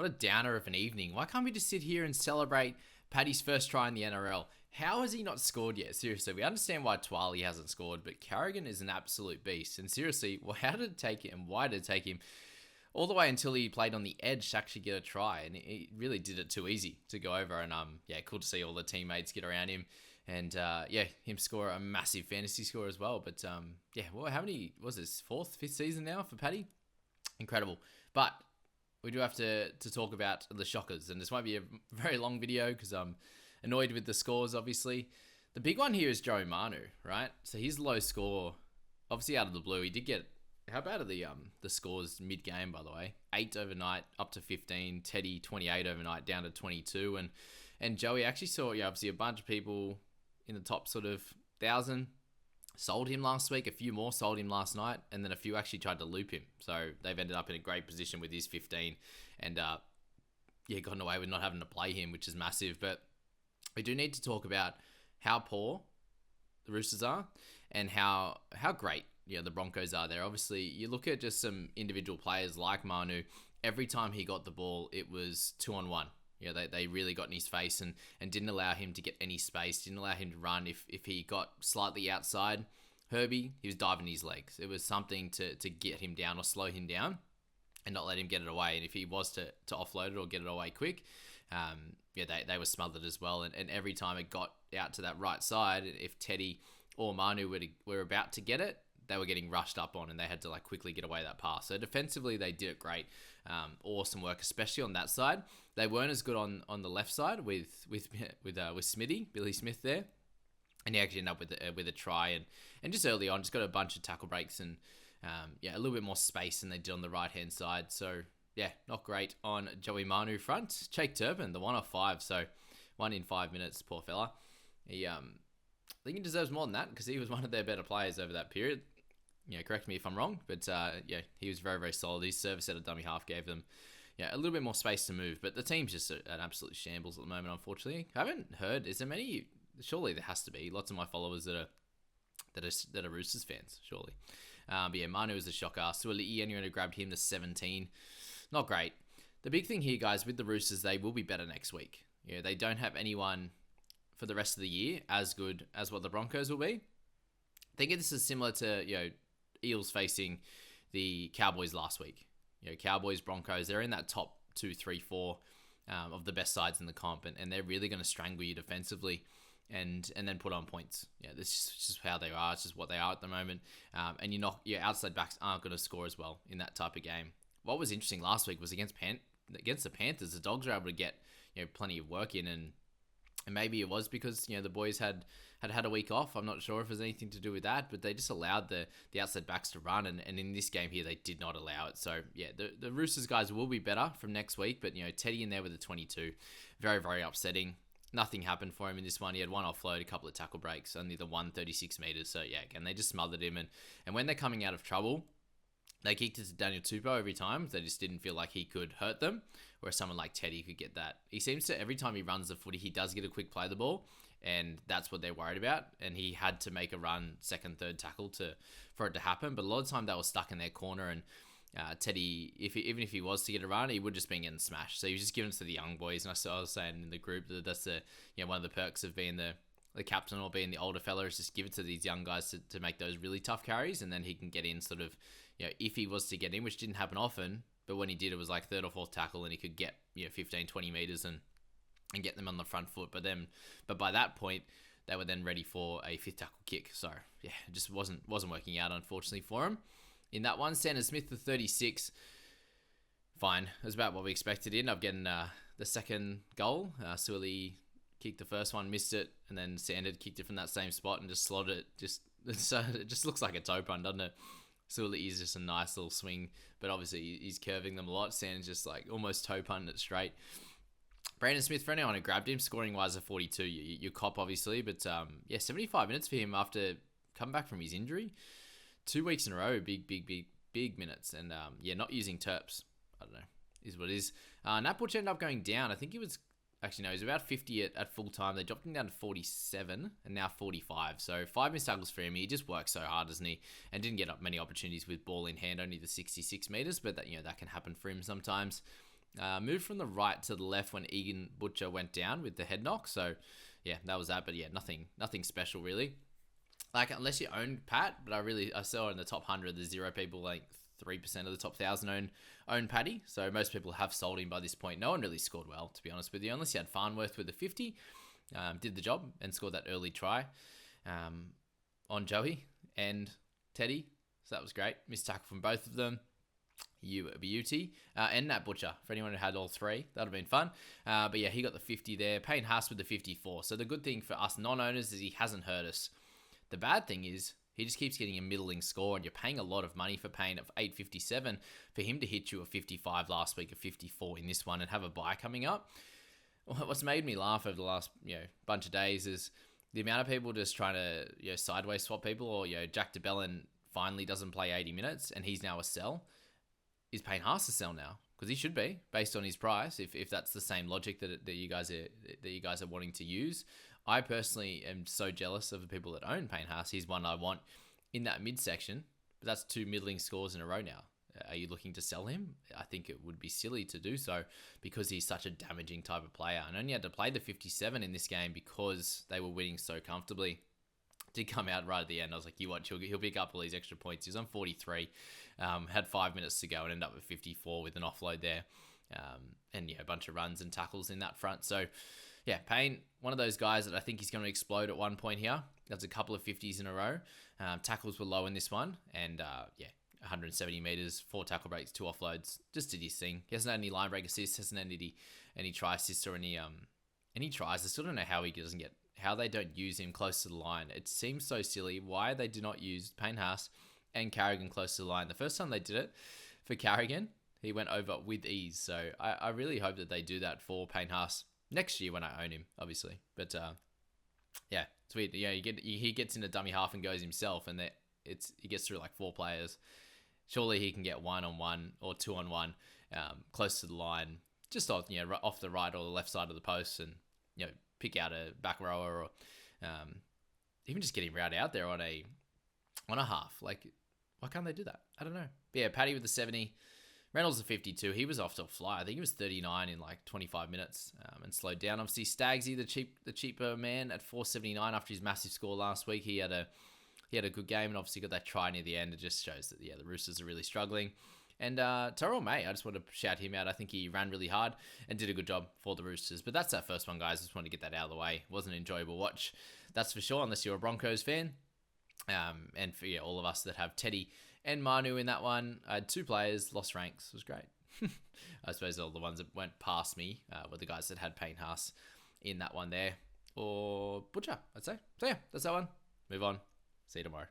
what a downer of an evening. Why can't we just sit here and celebrate Paddy's first try in the NRL? How has he not scored yet? Seriously, we understand why Twali hasn't scored, but Carrigan is an absolute beast. And seriously, how did it take him? Why did it take him all the way until he played on the edge to actually get a try? And he really did it too easy to go over. And cool to see all the teammates get around him. And him score a massive fantasy score as well. But how many was this? Fourth, fifth season now for Paddy? Incredible. But we do have to talk about the shockers, and this might be a very long video because I'm annoyed with the scores, obviously. The big one here is Joey Manu, right? So his low score, obviously out of the blue, he did get, how bad are the scores mid-game, by the way? 8 overnight, up to 15. Teddy, 28 overnight, down to 22. And Joey actually saw, obviously a bunch of people in the top sort of 1,000 sold him last week. A few more sold him last night, and then a few actually tried to loop him. So they've ended up in a great position with his 15, and gotten away with not having to play him, which is massive. But we do need to talk about how poor the Roosters are and how great the Broncos are there. Obviously, you look at just some individual players like Manu. Every time he got the ball, it was 2-on-1. They really got in his face and didn't allow him to get any space, didn't allow him to run. If he got slightly outside Herbie, he was diving his legs. It was something to get him down or slow him down and not let him get it away. And if he was to offload it or get it away quick, they were smothered as well. And every time it got out to that right side, if Teddy or Manu were about to get it, they were getting rushed up on, and they had to quickly get away that pass. So defensively, they did it great. Awesome work, especially on that side. They weren't as good on the left side with Smithy, Billy Smith there, and he actually ended up with a try and just early on, just got a bunch of tackle breaks and a little bit more space than they did on the right hand side. So not great on Joey Manu front. Jake Turpin, the 1 off 5, so 1 in 5 minutes, poor fella. He I think he deserves more than that because he was one of their better players over that period. Correct me if I'm wrong, but he was very, very solid. His service at a dummy half gave them a little bit more space to move, but the team's just an absolute shambles at the moment, unfortunately. I haven't heard, is there many, surely there has to be, lots of my followers that are Roosters fans, surely. Manu is a shocker. Suali'i, anyone who grabbed him to 17, not great. The big thing here, guys, with the Roosters, they will be better next week. They don't have anyone for the rest of the year as good as what the Broncos will be. I think this is similar to, Eels facing the Cowboys last week. Cowboys, Broncos, they're in that top 2, 3, 4 of the best sides in the comp, and they're really going to strangle you defensively and then put on points. This is just how they are. It's just what they are at the moment. And your outside backs aren't going to score as well in that type of game. What was interesting last week was against the Panthers, the Dogs were able to get plenty of work in, and maybe it was because the boys had a week off. I'm not sure if there's anything to do with that, but they just allowed the outside backs to run, and in this game here they did not allow it. So the Roosters guys will be better from next week, but Teddy in there with a 22, very, very upsetting. Nothing happened for him in this one. He had one offload, a couple of tackle breaks, only the 136 meters. So again, they just smothered him, and when they're coming out of trouble, they kicked it to Daniel Tupou every time. They just didn't feel like he could hurt them, whereas someone like Teddy could get that. He seems to, every time he runs the footy, he does get a quick play of the ball, and that's what they're worried about. And he had to make a run, second, third tackle for it to happen. But a lot of the time they were stuck in their corner, and Teddy, even if he was to get a run, he would just be getting smashed. So he was just giving it to the young boys. And I was saying in the group that that's one of the perks of being the captain or being the older fella, is just give it to these young guys to make those really tough carries, and then he can get in sort of, if he was to get in, which didn't happen often, but when he did, it was like third or fourth tackle, and he could get 15, 20 meters and get them on the front foot. But by that point, they were then ready for a fifth tackle kick. So it just wasn't working out, unfortunately, for him. In that one, Sanders Smith, the 36, fine. It was about what we expected. End up getting the second goal. Suali kicked the first one, missed it, and then Sanders kicked it from that same spot and just slotted it. It just looks like a toe pun, doesn't it? Suali is just a nice little swing, but obviously he's curving them a lot. Sanders just almost toe punted it straight. Brandon Smith, for anyone who grabbed him, scoring wise a 42. You cop, obviously, but 75 minutes for him after coming back from his injury. 2 weeks in a row, big minutes, and not using Terps. I don't know, is what it is. Nat Butch ended up going down. I think he was about 50 at full time. They dropped him down to 47 and now 45. So 5 missed tackles for him. He just works so hard, doesn't he? And didn't get up many opportunities with ball in hand, only the 66 meters, but that can happen for him sometimes. Moved from the right to the left when Egan Butcher went down with the head knock. So, yeah, that was that. But yeah, nothing special really. Like, unless you own Pat, but I saw in the top 100, there's 0 people, like 3% of the top 1,000 own Paddy. So most people have sold him by this point. No one really scored well, to be honest with you, unless you had Farnworth with a 50. Did the job and scored that early try on Joey and Teddy. So that was great. Missed tackle from both of them. You beauty. And Nat Butcher, for anyone who had all 3. That would have been fun. But yeah, he got the 50 there. Payne Haas with the 54. So the good thing for us non-owners is he hasn't hurt us. The bad thing is he just keeps getting a middling score, and you're paying a lot of money for Payne of 857 for him to hit you a 55 last week, a 54 in this one, and have a bye coming up. What's made me laugh over the last bunch of days is the amount of people just trying to sideways swap people, or Jack DeBellin finally doesn't play 80 minutes and he's now a sell. Is Payne Haas a sell now? Because he should be based on his price. If that's the same logic that you guys are wanting to use. I personally am so jealous of the people that own Payne Haas. He's one I want in that midsection, but that's 2 middling scores in a row now. Are you looking to sell him? I think it would be silly to do so because he's such a damaging type of player. And only had to play the 57 in this game because they were winning so comfortably. Did come out right at the end. I was like, you watch, he'll pick up all these extra points. He was on 43, had 5 minutes to go and ended up with 54 with an offload there. And a bunch of runs and tackles in that front. So, yeah, Payne, one of those guys that I think he's going to explode at one point here. That's a couple of 50s in a row. Tackles were low in this one. And, 170 meters, 4 tackle breaks, 2 offloads. Just did his thing. He hasn't had any line break assists, hasn't had any try assists or any tries. I still don't know how they don't use him close to the line. It seems so silly why they do not use Payne Haas and Carrigan close to the line. The first time they did it for Carrigan, he went over with ease. So I really hope that they do that for Payne Haas next year when I own him, obviously. But it's weird. Yeah, he gets in a dummy half and goes himself, and he gets through like 4 players. Surely he can get 1-on-1 or 2-on-1 close to the line, just off the right or the left side of the post, and pick out a back rower or even just getting routed out there on a half. Like, why can't they do that? I don't know. But yeah, Paddy with the 70. Reynolds the 52. He was off to a fly. I think he was 39 in like 25 minutes and slowed down. Obviously, Stagsy, the cheaper man at 479 after his massive score last week. He had a good game and obviously got that try near the end. It just shows that, the Roosters are really struggling. And Terrell May, I just want to shout him out. I think he ran really hard and did a good job for the Roosters. But that's our first one, guys. I just wanted to get that out of the way. It wasn't an enjoyable watch, that's for sure, unless you're a Broncos fan. And for all of us that have Teddy and Manu in that one, I had 2 players, lost ranks. It was great. I suppose all the ones that went past me were the guys that had Payne Haas in that one there. Or Butcher, I'd say. So yeah, that's that one. Move on. See you tomorrow.